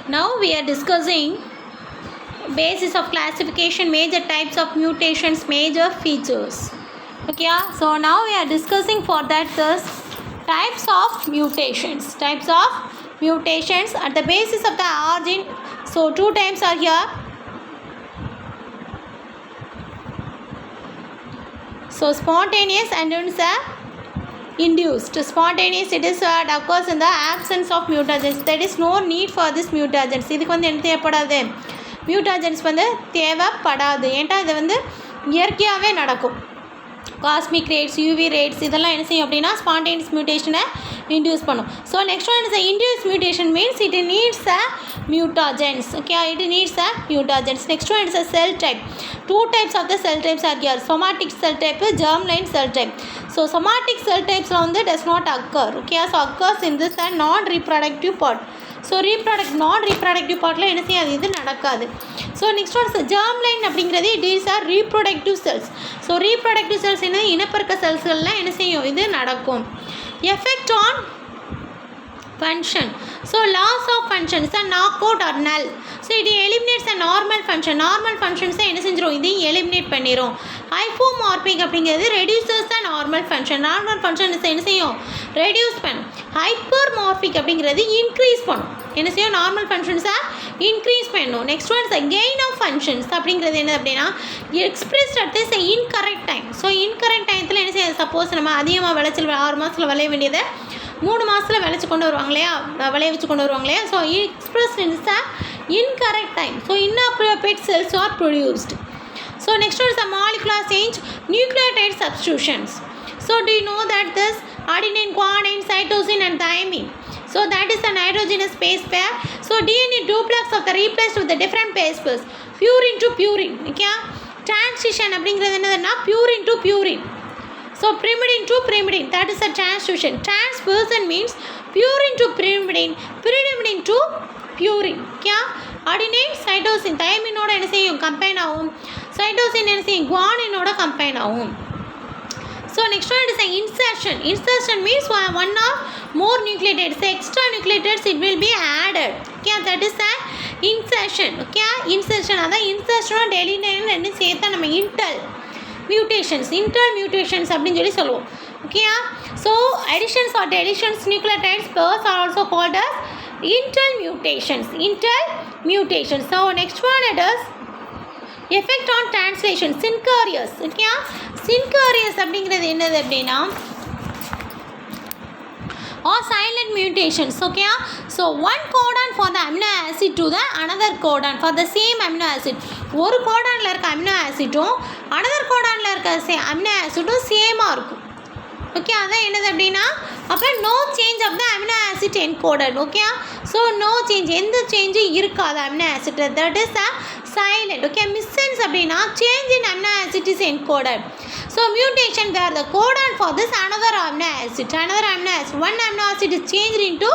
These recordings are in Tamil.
Now we are discussing basis of classification, major types of mutations, major features. Okay, so now we are discussing for that the types of mutations. Types of mutations at the basis of the origin. So two types are here. So spontaneous and induced. Spontaneous, it is occurs in the absence of mutagens. There is no need for this mutagens. இதுக்கு வந்து என்ன தேவைப்படாது, மியூட்டாஜென்ஸ் வந்து தேவைப்படாது. ஏன்டா இது வந்து இயற்கையாகவே நடக்கும். காஸ்மிக் ரேட்ஸ், யூவி ரேட்ஸ் இதெல்லாம் என்ன செய்யும் அப்படின்னா ஸ்பான்டேனியஸ் மியூட்டேஷனை இன்டியூஸ் பண்ணும். So next one is induce mutation means it needs a mutagens. Okay, it needs a mutagens. Next one is a cell type. Two types of the cell types are here: somatic cell type, germline cell type. So somatic cell types does not occur. Okay, so occurs in this non-reproductive part. So non-reproductive partல என்ன செய்யாது, இது நடக்காது. ஸோ நெக்ஸ்ட் ஒன் germline அப்படிங்கிறது it is a reproductive cells. So reproductive cells என்னது, இனப்பெருக்க செல்ஸ்கள்லாம் என்ன செய்யும், இது நடக்கும். Effect on function. So loss of function is a knockout or null. So it eliminates a normal function. Normal functions என்ன செஞ்சிரும், இது eliminate பண்ணிரும். Hypomorphic அப்படிங்கிறது reduces the normal function. Normal function என்ன செய்யும், reduce பண்ணும். Hypermorphic அப்படிங்கிறது increase பண்ணும். என்ன செய்யும், normal functions increase பண்ணும். Next one is a gain of functions. அப்படிங்கிறது என்ன அப்படின்னா expressed at this incorrect time. So incorrect timeல என்ன செய்யும், சப்போஸ் நம்ம அதிகமாக விளைச்சல் 6 மாதத்தில் விளைய வேண்டியதை 3 மாதத்தில் விளைச்சி கொண்டு வருவாங்க இல்லையா, விளைய வச்சு கொண்டு வருவாங்க இல்லையா. So express in the incorrect time. So inappropriate cells are produced. So next one is a molecular change, nucleotide substitutions. So do you know that this adenine, guanine, cytosine and thymine, so that is a nitrogenous base pair. So DNA duplex of the replaced with the different base pairs, purine to purine. Okay, transition அப்படிங்கிறது என்னதுன்னா purine to purine. So pyrimidine to pyrimidine, that is a transfusion. Transversion means purine to pyrimidine, pyrimidine to purine. Okay, adenine cytosine thymine ஓட என்ன செய்யும், கம்பைன் ஆகும். cytosine என்ன செய்யும், guanine ஓட கம்பைன் ஆகும். So next one is an insertion. Insertion means one or more nucleotides, extra nucleotides it will be added. Okay, that is a insertion. Okay, insertion அதான் insertion deletion என்ன சேர்த்தா நம்ம inter mutations அப்படின்னு சொல்லி சொல்லுவோம். ஓகேயா, so additions or deletions nucleotides pairs are also called as intermutations. So next one it is effect on translation, synchronous. ஓகேயா, synchronous அப்படிங்கிறது என்னது அப்படின்னா or silent mutations. Okay, so one codon for the amino acid to the another codon for the same amino acid. ஒரு கோடானில் இருக்க அமினோ ஆசிட்டும் அனதர் கோடானில் இருக்க அமினோ ஆசிட்டும் சேமாக இருக்கும். ஓகே, அதான் என்னது அப்படின்னா அப்போ no change of the amino acid encoded. Okay, so no change, எந்த சேஞ்சும் இருக்காது amino acid, that is a silent. Okay, missense அப்படின்னா change in amino acid is encoded. So mutation where the codon for this another amino acid, one amino acid is changed into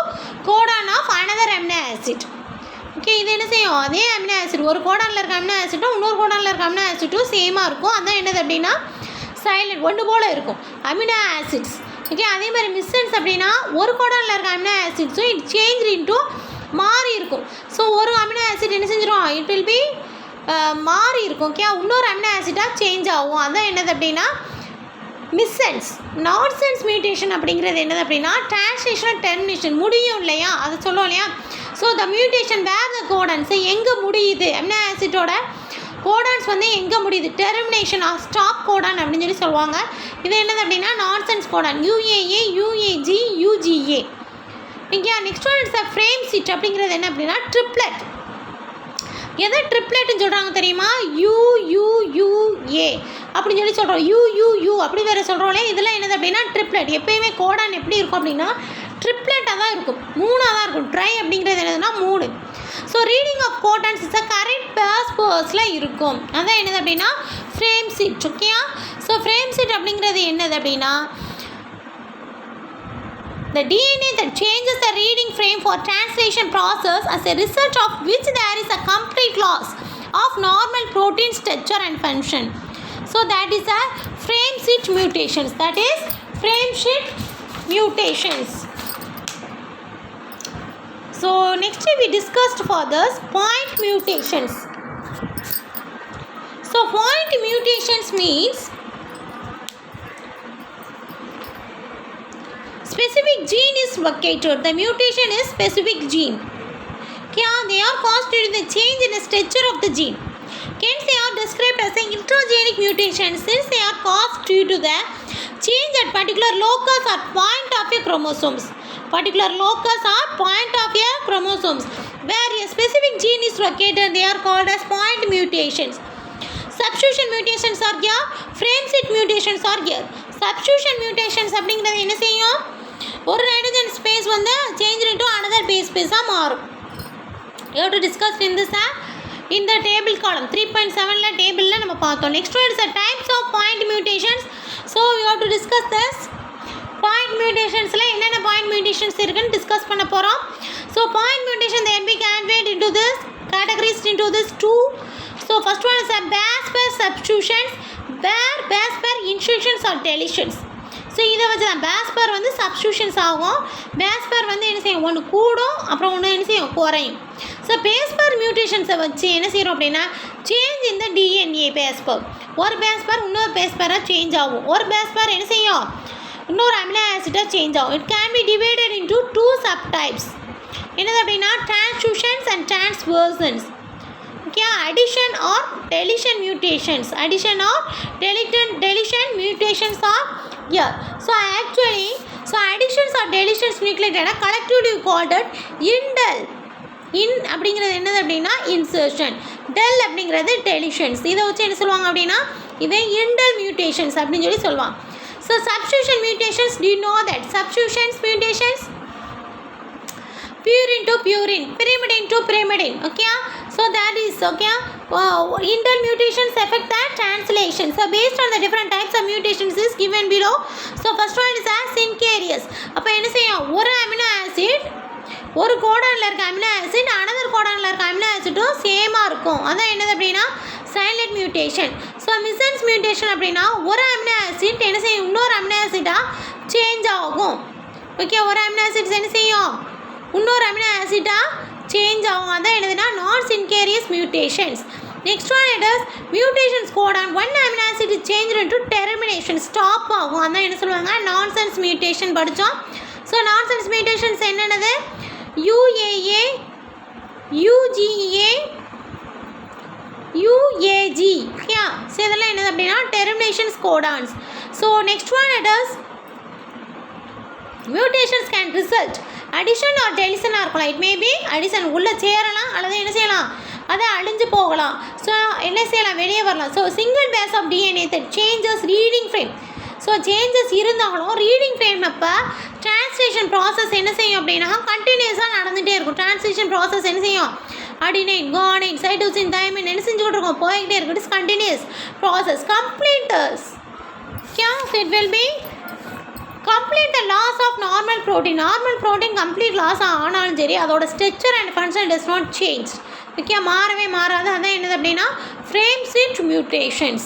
codon of another amino acid. Okay, இது என்ன செய்யும், அதே அமினோ ஆசிட் ஒரு கோடானில் இருக்க அமினோ ஆசிட்டும் இன்னொரு கோடானில் இருக்க அமினோ ஆசிட்டும் சேமாக இருக்கும். அதான் என்னது அப்படின்னா சைலண்ட், ஒன்று போல் இருக்கும் அமினோ ஆசிட்ஸ். ஓகே, அதே மாதிரி மிஸ்சன்ஸ் அப்படின்னா ஒரு கோடானில் இருக்க அமினோ ஆசிட்ஸும் இட் சேஞ்ச் இன்ட்டு மாறி இருக்கும். ஸோ ஒரு அமினோ ஆசிட் என்ன செஞ்சிடும், இட் வில் பி மாறி இருக்கும். ஓகே, இன்னொரு அமினோ ஆசிட்டாக சேஞ்ச் ஆகும். அதான் என்னது அப்படின்னா மிஸ்சென்ஸ். நான்சென்ஸ் மியூட்டேஷன் அப்படிங்கிறது என்னது அப்படின்னா டிரான்ஸ்லேஷன் டெர்மினேஷன், முடியும் இல்லையா, அதை சொல்லுவோம் இல்லையா. So the mutation where the codons எங்கே முடியுது, அமினோ ஆசிட்டோட கோடான்ஸ் வந்து எங்கே முடியுது, டெர்மினேஷன் ஆஃப் ஸ்டாப் கோடான் அப்படின்னு சொல்லி சொல்லுவாங்க. இது என்னது அப்படின்னா nonsense codon, UAA, UAG, UGA. Okay, next one it's a frame seat அப்படிங்கிறது என்ன அப்படின்னா ட்ரிப்ளெட். எதை ட்ரிப்ளெட்னு சொல்கிறாங்க தெரியுமா, UUUA அப்படின்னு சொல்லி சொல்கிறோம், UUU அப்படி வேறு சொல்கிறோம்லே. இதெல்லாம் என்னது அப்படின்னா ட்ரிப்ளெட். எப்போயுமே கோடான் எப்படி இருக்கும் அப்படின்னா ட்ரிப்ளெட்டாக தான் இருக்கும், 3ஆக தான் இருக்கும். ட்ரை அப்படிங்கிறது என்னதுன்னா 3. So reading of codons is a correct பேர்ஸில் இருக்கும். அதான் என்னது அப்படின்னா ஃப்ரேம் சீட். ஓகேயா, ஸோ ஃப்ரேம் சீட் அப்படிங்கிறது என்னது அப்படின்னா the DNA that changes the reading frame for translation process as a result of which there is a complete loss of normal protein structure and function. So that is a frame shift mutations. That is frame shift mutations. So next we discussed for this point mutations. So point mutations means specific gene is located. The mutation is specific gene. They are caused due to the change in the structure of the gene. Hence they are described as an introgenic mutation since they are caused due to the change at particular locus or point of a chromosomes. Particular locus or point of a chromosomes where a specific gene is located, they are called as point mutations. Substitution mutations are here, frame shift mutations are here. Substitution mutations அப்படிங்கிறது என்ன செய்யும், ஒரு நைட்ரஜன் ஸ்பேஸ் வந்து சேஞ்ச் into another base space-ஆக மாறும். You have to discuss in this in the table column 3.7 டேபிளில் நம்ம பார்த்தோம். Next one is the types of point mutations. So you have to discuss this. Point mutationsல என்னென்ன point mutations இருக்குன்னு டிஸ்கஸ் பண்ண போகிறோம். So point mutation they can be categorized into this categories into this two. So first one is a base pair substitutions where base pair insertions or deletions. So இதை வச்சு தான் பேஸ் பேர் வந்து சப்ஸ்டியூஷன்ஸ் ஆகும். பேஸ் பேர் வந்து என்ன செய்யும், ஒன்று கூடும் அப்புறம் ஒன்று என்ன செய்யும், குறையும். ஸோ பேஸ் பேர் மியூட்டேஷன்ஸை வச்சு என்ன செய்கிறோம் அப்படின்னா சேஞ்ச் இந்த டிஎன்ஏ பேஸ் பேர், ஒரு பேஸ் பேர் இன்னொரு பேஸ் பேராக சேஞ்ச் ஆகும். ஒரு பேஸ் பேர் என்ன செய்யும், இன்னொரு அமினோ ஆசிட்டாக சேஞ்ச் ஆகும். It can be divided into two subtypes. என்னது அப்படின்னா transitions and transversions. Okay, addition or deletion mutations. Addition or deletion mutations are here. So actually, additions or deletions nucleotide collectively called it indel. அப்படிங்கிறது என்னது அப்படின்னா இன்சர்ஷன், டெல் அப்படிங்கிறது டெலிஷன்ஸ். இதை வச்சு என்ன சொல்லுவாங்க அப்படின்னா இதை இண்டல் மியூட்டேஷன்ஸ் அப்படின்னு சொல்லி சொல்லுவாங்க. So substitution mutations, do you know that substitutions mutations, purine to purine, pyrimidine to pyrimidine. Okay, so that is okay. Indel mutations affect the translation. So based on the different types of mutations is given below. So first one is as syncarous. அப்போ என்ன செய்யும், ஒரு அமினோ ஆசிட் ஒரு கோடானில் இருக்க அமினோ ஆசிட் அனதர் கோடானில் இருக்க அமினோ ஆசிட்டும் சேமாக இருக்கும். அதான் என்னது அப்படின்னா சைலண்ட் மியூட்டேஷன். ஸோ மிசன்ஸ் மியூட்டேஷன் அப்படின்னா ஒரு அமினோ ஆசிட் என்ன செய்யும், இன்னொரு அமினோ ஆசிட்டாக சேஞ்ச் ஆகும். ஓகே, ஒரு அமினோ ஆசிட்ஸ் என்ன செய்யும், இன்னொரு அமினோ ஆசிட்டாக சேஞ்ச் ஆகும். அதான் என்னதுன்னா நான் சின்கேரியஸ் mutations. Next one it is mutations codon one amino acid change into termination, stop ஆகும். அதான் என்ன சொல்லுவாங்க, நான்சென்ஸ் மியூட்டேஷன் படித்தோம். ஸோ நான்சென்ஸ் மியூட்டேஷன்ஸ் என்னென்னது, UAA, UGA, UAG. Okay, so இதெல்லாம் என்னது அப்படின்னா terminations codons. So next one it is mutations can result addition or deletion இருக்கலாம். இட் மே பி அடிஷன் உள்ளே சேரலாம் அல்லது என்ன செய்யலாம், அதை அழிஞ்சு போகலாம். ஸோ என்ன செய்யலாம், வெளியே வரலாம். So single base of DNA that changes reading frame. So changes இருந்தாலும் ரீடிங் ஃப்ரேம் அப்போ டிரான்ஸ்லேஷன் ப்ராசஸ் என்ன செய்யும் அப்படின்னா கண்டினியூஸாக நடந்துகிட்டே இருக்கும். டிரான்ஸ்லேஷன் ப்ராசஸ் என்ன செய்யும், அடினைன், குவானைன், சைட்டோசின், தைமின் என்ன செஞ்சுக்கிட்டு இருக்கோம், போய்கிட்டே இருக்கும். It is continuous process. கம்ப்ளீட்டர்ஸ் क्या, so it will be complete the loss of normal protein. Normal protein complete loss ஆனாலும் சரி அதோட structure and function does not change. Okay, மாறவே மாறாது. அதான் என்னது அப்படின்னா ஃப்ரேம் shift mutations.